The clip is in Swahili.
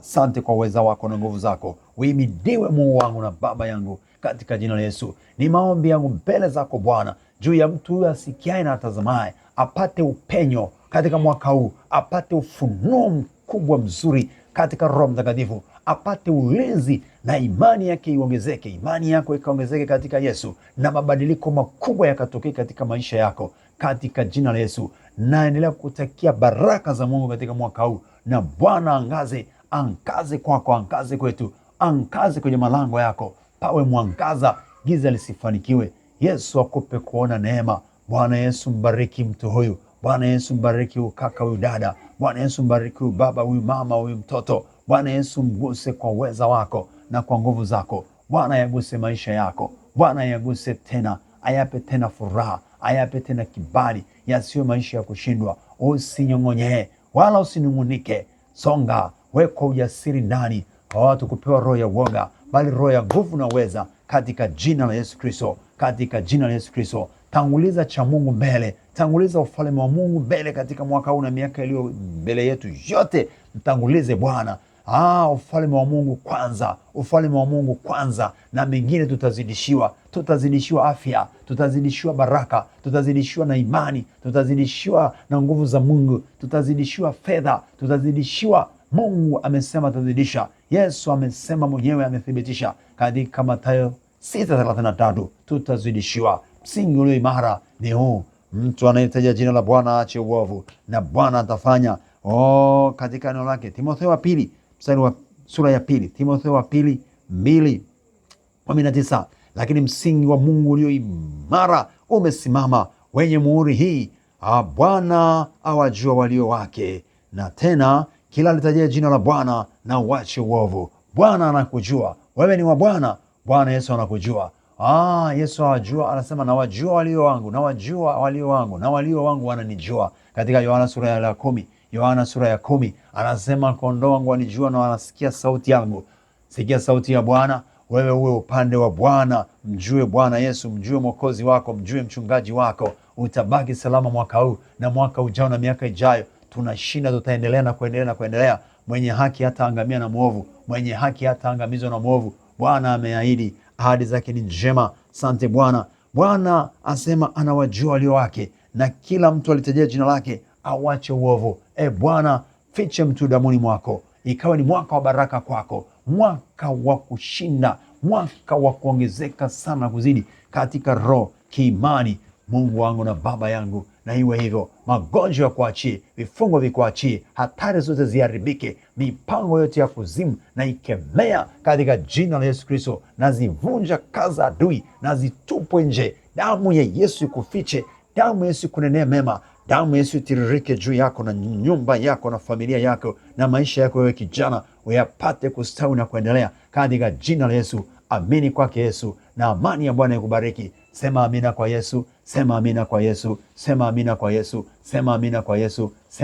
Asante kwa uweza wako na nguvu zako. Uhimidiwe Mungu wangu na Baba yangu, katika jina la Yesu. Ni maombi yangu mbele zako Bwana, juu ya mtu huyu asikiaye na atazamaye, apate upenyo katika mwaka huu, apate ufunuo mkubwa mzuri katika Roho Mtakatifu, apate ulinzi na imani yake iongezeke, imani yako ikaongezeke katika Yesu, na mabadiliko makubwa yakatokea katika maisha yako katika jina la Yesu. Naendelea kutakia baraka za Mungu katika mwaka huu, na Bwana angaze kwako, angaze kwetu, angaze kwenye malango yako, pawe mwangaza, giza lisifanikiwe. Yesu akupe kuona neema. Bwana Yesu mbariki mtu huyu. Bwana Yesu mbariki huyu kaka, huyu dada. Bwana Yesu mbariki huyu baba, huyu mama, huyu mtoto. Bwana Yesu mguse kwa uweza wako na kwa nguvu zako. Bwana yaguse maisha yako. Bwana yaguse tena, ayape tena furaha, ayape tena kibali, yasiyo maisha ya kushindwa. Usinyong'onye wala usinung'unike. Songa, weka ujasiri ndani, watu kupewa roho ya uoga, bali roho ya nguvu na uweza, katika jina la Yesu Kristo, katika jina la Yesu Kristo. Tanguliza cha Mungu mbele, tanguliza ufalme wa Mungu mbele katika mwaka huu na miaka iliyo mbele yetu yote. Mtangulize Bwana. Ufalme wa Mungu kwanza, ufalme wa Mungu kwanza, na mengine tutazidishiwa. Tutazidishiwa afya, tutazidishiwa baraka, tutazidishiwa na imani, tutazidishiwa na nguvu za Mungu, tutazidishiwa fedha, tutazidishiwa. Mungu amesema atazidisha. Yesu amesema mwenyewe, amethibitisha katika Mathayo 6:33, tutazidishiwa. Msingi ulio imara ni huu: mtu anayetaja jina la Bwana aache uovu, na Bwana atafanya katika neno lake. Timotheo wa pili sura ya pili, Timotheo wa pili 2:19, lakini msingi wa Mungu ulio imara umesimama, wenye muhuri hii: Bwana awajua walio wake. Na tena kila alitajia jina la Bwana na uache uovu. Bwana anakujua wewe, ni wa Bwana. Bwana Yesu anakujua. Yesu awajua, anasema nawajua walio wangu, nawajua walio wangu, na walio wangu wananijua, katika Yohana sura ya 10. Yohana sura ya 10 anasema kondoo wangu wanijua na wanasikia sauti yangu. Sikia sauti ya Bwana, wewe uwe upande wa Bwana. Mjue Bwana Yesu, mjue Mwokozi wako, mjue mchungaji wako. Utabaki salama mwaka huu na mwaka ujao na miaka ijayo. Tunashinda, tutaendelea na kuendelea na kuendelea. Mwenye haki hataangamia na mwovu, mwenye haki hataangamizwa na mwovu. Bwana ameahidi, ahadi zake ni njema. Asante Bwana. Bwana asema anawajua walio wake, na kila mtu alitajia jina lake awache uovu. Bwana, fiche mtu damuni mwako, ikawa ni mwaka wa baraka kwako, mwaka wa kushinda, mwaka wa kuongezeka sana kuzidi katika roho, kiimani. Mungu wangu na Baba yangu, na iwe hivyo. Magonjwa kuachie, vifungo vikuachie, hatari zote ziharibike, mipango yote ya kuzimu na ikemea katika jina la Yesu Kristo. Nazivunja kaza adui, nazitupwe nje. Damu ya Yesu ikufiche, damu ya Yesu kunenea mema, damu ya Yesu itiririke juu yako na nyumba yako na familia yako na maisha yako. Wewe kijana, uyapate kustawi na kuendelea katika jina la Yesu. Amini kwake Yesu, na amani ya Bwana ikubariki. Sema amina kwa Yesu, sema amina kwa Yesu, sema amina kwa Yesu, sema amina kwa Yesu, sema